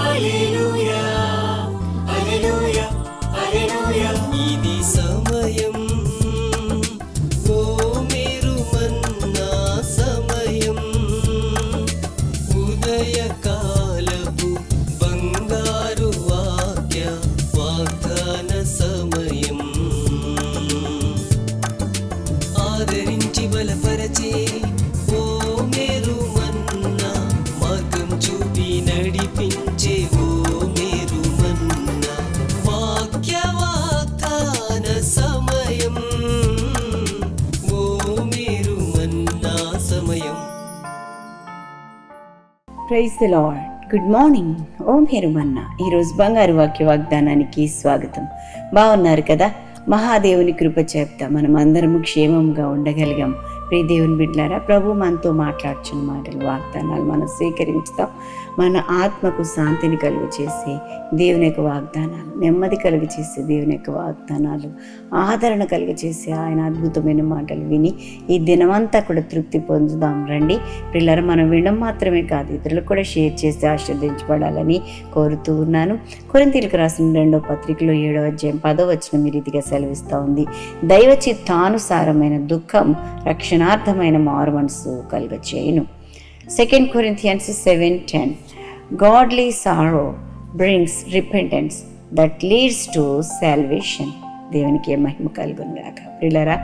హల్లెలూయా హల్లెలూయా హల్లెలూయా. ఇది సమయం, ఓ మీరు మన్నా సమయం, ఉదయకాలపు బంగారు వాక్య వాగ్దాన సమయం. ఆదరించి బలపరచే ఓ మేరు మన్నా, మార్గం చూపి నడిపించే ఓ మేరు మన్నా, వాక్య వాగ్దాన సమయం, ఓ మేరు మన్నా సమయం. Praise the Lord. Good morning. ఓం హెరుమన్నా. ఈరోజు బంగారు వాక్య వాగ్దానానికి స్వాగతం. బాగున్నారు కదా? మహాదేవుని కృప చేత మనం అందరము క్షేమంగా ఉండగలిగాం. ప్రియ దేవుని బిడ్డలారా, ప్రభు మనతో మాట్లాడుచున్న మాటలు, వాగ్దానాలు మనం స్వీకరించుతాం. మన ఆత్మకు శాంతిని కలుగు చేసే దేవుని యొక్క వాగ్దానాలు, నెమ్మది కలుగు చేసే దేవుని యొక్క వాగ్దానాలు, ఆదరణ కలుగు చేసే ఆయన అద్భుతమైన మాటలు విని ఈ దినమంతా కూడా తృప్తి పొందుదాం. రండి పిల్లలు, మనం వినడం మాత్రమే కాదు, ఇతరులకు కూడా షేర్ చేసి ఆశీర్వదించబడాలని కోరుతూ ఉన్నాను. కొరింథీయులకు రాసిన 2వ పత్రికలో 7వ అధ్యాయం 10వ వచనం ఈ రీతిగా సెలవిస్తూ ఉంది. దైవ చిత్తానుసారమైన దుఃఖం రక్షణార్థమైన మారు మనసు కలుగ చేయును. 2 Corinthians 7:10. Godly sorrow brings repentance that leads to salvation. దేవునికి మహిమ కలుగును గాక. ప్రియులారా,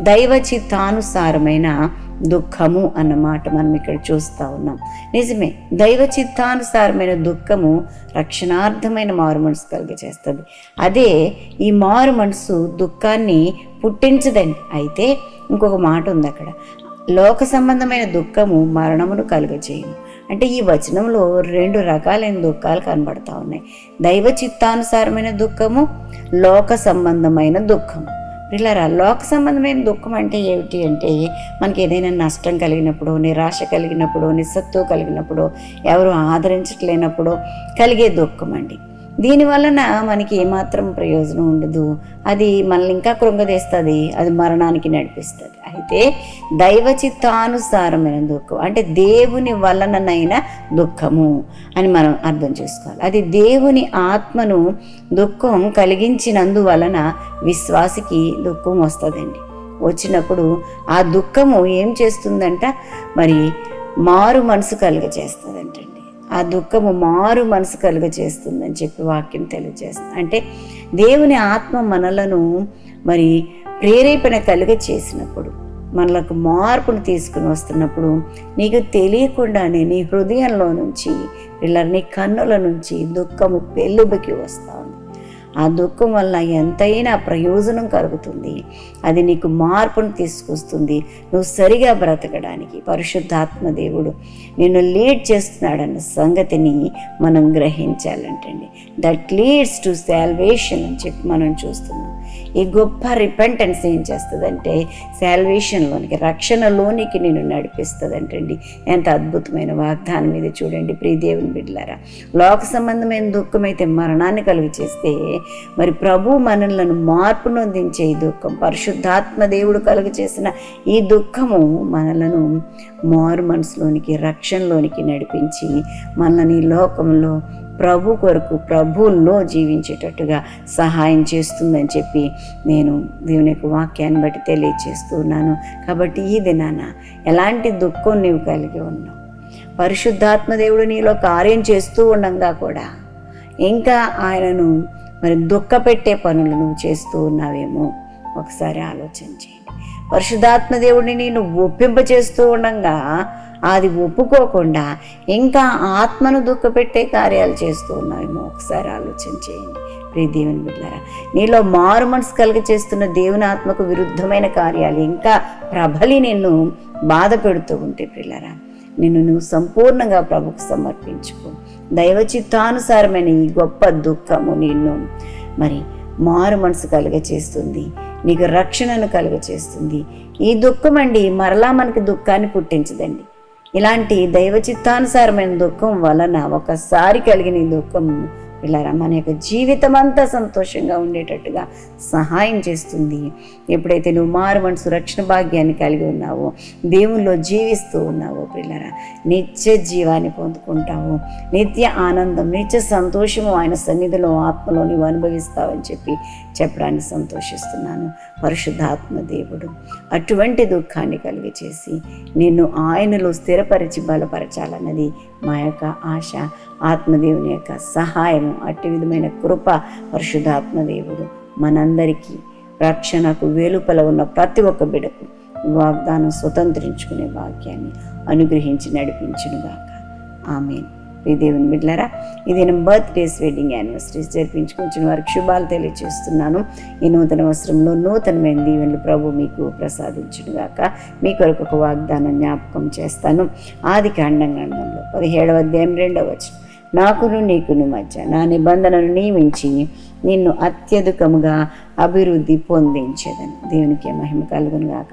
దైవ చిత్తానుసారమైన దుఃఖము అన్నమాట మనం ఇక్కడ చూస్తూ ఉన్నాం. నిజమే, దైవ చిత్తానుసారమైన దుఃఖము రక్షణార్థమైన మారు మనసు కలుగ చేస్తుంది. అదే ఈ మారు మనసు దుఃఖాన్ని పుట్టించదండి. అయితే ఇంకొక మాట ఉంది అక్కడ, లోక సంబంధమైన దుఃఖము మరణమును కలుగజేయును. అంటే ఈ వచనంలో 2 రకాలైన దుఃఖాలు కనబడతా ఉన్నాయి. దైవ చిత్తానుసారమైన దుఃఖము, లోక సంబంధమైన దుఃఖము. పిల్లరా, లోక సంబంధమైన దుఃఖం అంటే ఏమిటి అంటే, మనకి ఏదైనా నష్టం కలిగినప్పుడు, నిరాశ కలిగినప్పుడు, నిస్సత్తువ కలిగినప్పుడు, ఎవరు ఆదరించట్లేనప్పుడు కలిగే దుఃఖం అండి. దీనివలన మనకి ఏమాత్రం ప్రయోజనం ఉండదు. అది మనల్ని ఇంకా కృంగదీస్తుంది, అది మరణానికి నడిపిస్తుంది. అయితే దైవ చిత్తానుసారమైన దుఃఖం అంటే దేవుని వలననైన దుఃఖము అని మనం అర్థం చేసుకోవాలి. అది దేవుని ఆత్మను దుఃఖం కలిగించినందువలన విశ్వాసికి దుఃఖం వస్తుందండి. వచ్చినప్పుడు ఆ దుఃఖము ఏం చేస్తుందంట, మరి మారు మనసు కలుగజేస్తుందంటండి. ఆ దుఃఖము మారు మనసు కలుగ చేస్తుందని చెప్పి వాక్యం తెలియజేస్తుంది. అంటే దేవుని ఆత్మ మనలను మరి ప్రేరేపణ కలుగ చేసినప్పుడు, మనలకు మార్పును తీసుకుని వస్తున్నప్పుడు, నీకు తెలియకుండానే నీ హృదయంలో నుంచి, నీ కన్నుల నుంచి దుఃఖము పెళ్ళుబకి వస్తూ ఉంది. ఆ దుఃఖం వల్ల ఎంతైనా ప్రయోజనం కలుగుతుంది. అది నీకు మార్పును తీసుకొస్తుంది. నువ్వు సరిగా బ్రతకడానికి పరిశుద్ధాత్మ దేవుడు నిన్ను లీడ్ చేస్తున్నాడన్న సంగతిని మనం గ్రహించాలంటండి. దట్ లీడ్స్ టు సాల్వేషన్ అని చెప్పి మనం చూస్తున్నాం. ఈ గొప్ప రిపెంటెన్స్ ఏం చేస్తుందంటే సాల్వేషన్లోనికి, రక్షణలోనికి నేను నడిపిస్తుందంటండి. ఎంత అద్భుతమైన వాగ్దానం ఇది చూడండి ప్రియ దేవుని బిడ్డలారా. లోక సంబంధమైన దుఃఖం అయితే మరణాన్ని కలుగు చేస్తే, మరి ప్రభు మనలను మార్పు నొందించే ఈ దుఃఖం, పరిశుద్ధాత్మ దేవుడు కలుగు చేసిన ఈ దుఃఖము మనలను మారు మనసులోనికి, రక్షణలోనికి నడిపించి మనల్ని లోకంలో ప్రభు కొరకు, ప్రభువుల్లో జీవించేటట్టుగా సహాయం చేస్తుందని చెప్పి నేను దేవుని యొక్క వాక్యాన్ని బట్టి తెలియచేస్తున్నాను. కాబట్టి ఈ దినాన ఎలాంటి దుఃఖం నీవు కలిగి ఉన్నావు, పరిశుద్ధాత్మ దేవుడు నీలో కార్యం చేస్తూ ఉండగా కూడా ఇంకా ఆయనను మరి దుఃఖపెట్టే పనులు నువ్వు చేస్తూ ఉన్నావేమో ఒకసారి ఆలోచన చేయండి. పరిశుద్ధాత్మ దేవుడిని నేను ఒప్పింపచేస్తూ ఉండగా అది ఒప్పుకోకుండా ఇంకా ఆత్మను దుఃఖపెట్టే కార్యాలు చేస్తూ ఉన్నావేమో ఒకసారి ఆలోచన చేయండి. ప్రియ దేవుని బిడ్డలారా, నీలో మారు మనసు కలిగ చేస్తున్న దేవుని ఆత్మకు విరుద్ధమైన కార్యాలు ఇంకా ప్రబలి నిన్ను బాధ పెడుతూ ఉంటే ప్రియులారా, నిన్ను నువ్వు సంపూర్ణంగా ప్రభుకు సమర్పించుకో. దైవ చిత్తానుసారమైన ఈ గొప్ప దుఃఖము నిన్ను మరి మారు మనసు కలుగ చేస్తుంది, నీకు రక్షణను కలుగ చేస్తుంది. ఈ దుఃఖం అండి మరలా మనకి దుఃఖాన్ని పుట్టించదండి. ఇలాంటి దైవ చిత్తానుసారమైన దుఃఖం వలన ఒకసారి కలిగిన ఈ దుఃఖం పిల్లరా మన యొక్క జీవితం అంతా సంతోషంగా ఉండేటట్టుగా సహాయం చేస్తుంది. ఎప్పుడైతే నువ్వు మారు మనసు రక్షణ భాగ్యాన్ని కలిగి ఉన్నావో, దేవుల్లో జీవిస్తూ ఉన్నావో పిల్లరా, నిత్య జీవాన్ని పొందుకుంటావు. నిత్య ఆనందం, నిత్య సంతోషము ఆయన సన్నిధిలో ఆత్మలో నీవు అనుభవిస్తావని చెప్పడానికి సంతోషిస్తున్నాను. పరిశుద్ధాత్మ దేవుడు అటువంటి దుఃఖాన్ని కలిగి చేసి నిన్ను ఆయనలో స్థిరపరిచి బలపరచాలన్నది మా యొక్క ఆశ. ఆత్మదేవుని యొక్క సహాయము, అట్టి విధమైన కృప పరిశుద్ధాత్మదేవుడు మనందరికీ, రక్షణకు వెలుపల ఉన్న ప్రతి ఒక్క బిడ్డకు వాగ్దానం స్వతంత్రించుకునే భాగ్యాన్ని అనుగ్రహించి నడిపించునుగాక. ఆమేన్. ఈ దేవుని బిడ్డలారా, ఇది నేను బర్త్డేస్, వెడ్డింగ్ యానివర్సరీస్ జరిపించుకుంటున్న వారికి శుభాలు తెలియజేస్తున్నాను. ఈ నూతన వస్త్రంలో నూతనమైన దీవెనలు ప్రభు మీకు ప్రసాదించునుగాక. మీ కొరకు ఒక వాగ్దానం జ్ఞాపకం చేస్తాను. ఆదికాండం గ్రంథంలో 17వ అధ్యాయం 2వ వచనం, నాకును నీకును మధ్య నా నిబంధనను నియమించి నిన్ను అత్యధికముగా అభివృద్ధి పొందించేదను. దేవునికి మహిమ కలుగును గాక.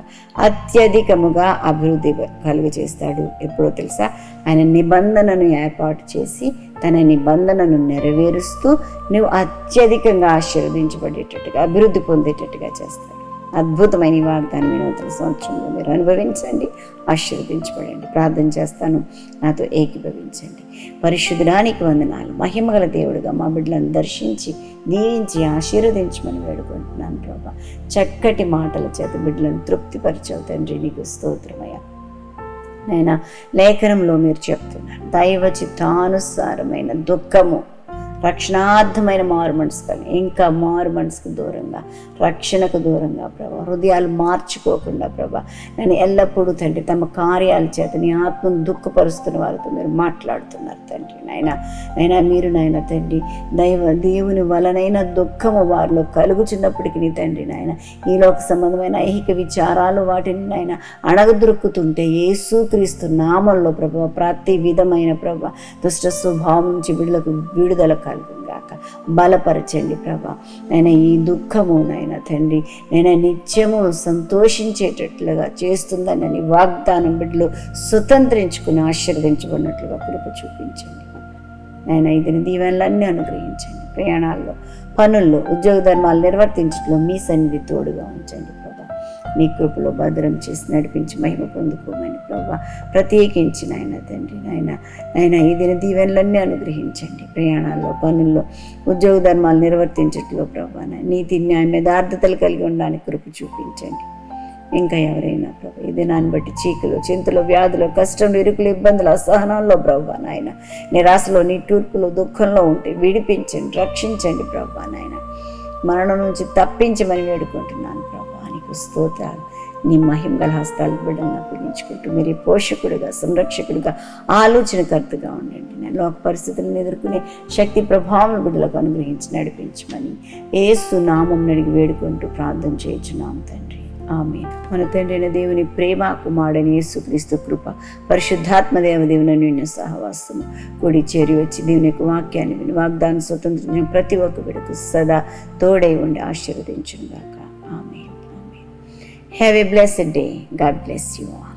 అత్యధికముగా అభివృద్ధి కలుగజేస్తాడు. ఎప్పుడో తెలుసా? ఆయన నిబంధనను ఏర్పాటు చేసి తన నిబంధనను నెరవేరుస్తూ నువ్వు అత్యధికంగా ఆశీర్వదించబడేటట్టుగా, అభివృద్ధి పొందేటట్టుగా చేస్తాడు. అద్భుతమైన ఈ వాగ్దానం నూతన సంవత్సరంలో మీరు అనుభవించండి, ఆశీర్వదించబడండి. ప్రార్థన చేస్తాను, నాతో ఏకీభవించండి. పరిశుద్ధుడానికి వందనాలు. మహిమగల దేవుడుగా మా బిడ్డలను దర్శించి దీవించి ఆశీర్వదించమని వేడుకుంటున్నాను ప్రభా. చక్కటి మాటల చేత బిడ్డలను తృప్తిపరిచావు తండ్రి, నీకు స్తోత్రమయ్యా. నైనా లేఖనంలో మీరు చెప్తున్నారు, దైవ చిత్తానుసారమైన దుఃఖము, రక్షణార్థమైన మారు మనసు కలిగి, ఇంకా మారు మనసుకు దూరంగా, రక్షణకు దూరంగా ప్రభా, హృదయాలు మార్చుకోకుండా ప్రభా, నేను ఎల్లప్పుడూ తండ్రి తమ కార్యాల చేత నీ ఆత్మను దుఃఖపరుస్తున్న వారితో మీరు మాట్లాడుతున్నారు తండ్రి. నైనా మీరు నాయన తండ్రి దేవుని వలనైన దుఃఖము వారిలో కలుగుచున్నప్పటికీ నీ తండ్రి నాయన ఈ లోక సంబంధమైన ఐహిక విచారాలు వాటిని నాయన అణగదొరుకుతుంటే యేసుక్రీస్తు నామంలో ప్రభా ప్రతి విధమైన ప్రభా దుష్ట స్వభావం నుంచి బిడ్డలకు విడుదల కలుగుగాక. బలపరచండి ప్రభా. నైనా ఈ దుఃఖము నైనా తండ్రి నైనా నిత్యము సంతోషించేటట్లుగా చేస్తుందని వాగ్దానం బిడ్డలు స్వతంత్రించుకుని ఆశీర్వదించబడినట్లుగా కృప చూపించండి. నైనా ఇది దీవెనలన్నీ అనుగ్రహించండి. ప్రయాణాల్లో, పనుల్లో, ఉద్యోగ ధర్మాలు నిర్వర్తించడంలో మీ సన్నిధి తోడుగా ఉంచండి ప్రభా. నీ కృపలో భద్రం చేసి నడిపించి మహిమ పొందుకోమని ప్రభా ప్రత్యేకించి నాయన తండ్రి నాయన ఈ దిన దీవెనలన్నీ అనుగ్రహించండి. ప్రయాణాల్లో, పనుల్లో, ఉద్యోగ ధర్మాలు నిర్వర్తించట్లో ప్రభా నీతి న్యాయం యథార్థతలు కలిగి ఉండడానికి కృప చూపించండి. ఇంకా ఎవరైనా ప్రభా ఈ దినాన్ని బట్టి చీకులు, చింతలు, వ్యాధులు, కష్టంలో, ఇరుకులు, ఇబ్బందులు, అసహనంలో ప్రభా నాయన నిరాశలో, నిట్టూర్పులో, దుఃఖంలో ఉంటే విడిపించండి, రక్షించండి ప్రభా నాయన. మరణం నుంచి తప్పించమని వేడుకుంటున్నాను ప్రభా. నీకు స్తోత్రాలు. నీ మహిమగల హస్తాలకు బిడ్డలను అప్పగించుకుంటూ మీరు పోషకుడిగా, సంరక్షకుడిగా, ఆలోచనకర్తగా ఉండండి. నేను లోక పరిస్థితులను ఎదుర్కొనే శక్తి ప్రభావం బిడ్డలకు అనుగ్రహించి నడిపించమని యేసు నామం అడిగి వేడుకుంటూ ప్రార్థన చేయించున్నాం తండ్రి. ఆమేన్. మన తండ్రి అయిన దేవుని ప్రేమ, కుమారుడైన యేసుక్రీస్తు కృప, పరిశుద్ధాత్మ దేవుని నిన్ను సహవాసము కూడి చేరి వచ్చి దేవుని యొక్క వాక్యాన్ని విని వాగ్దానం స్వతంత్రించిన ప్రతి ఒక్క బిడ్డకు సదా తోడై ఉండి ఆశీర్వదించును గాక. Amen. Amen. Have a blessed day. God bless you all.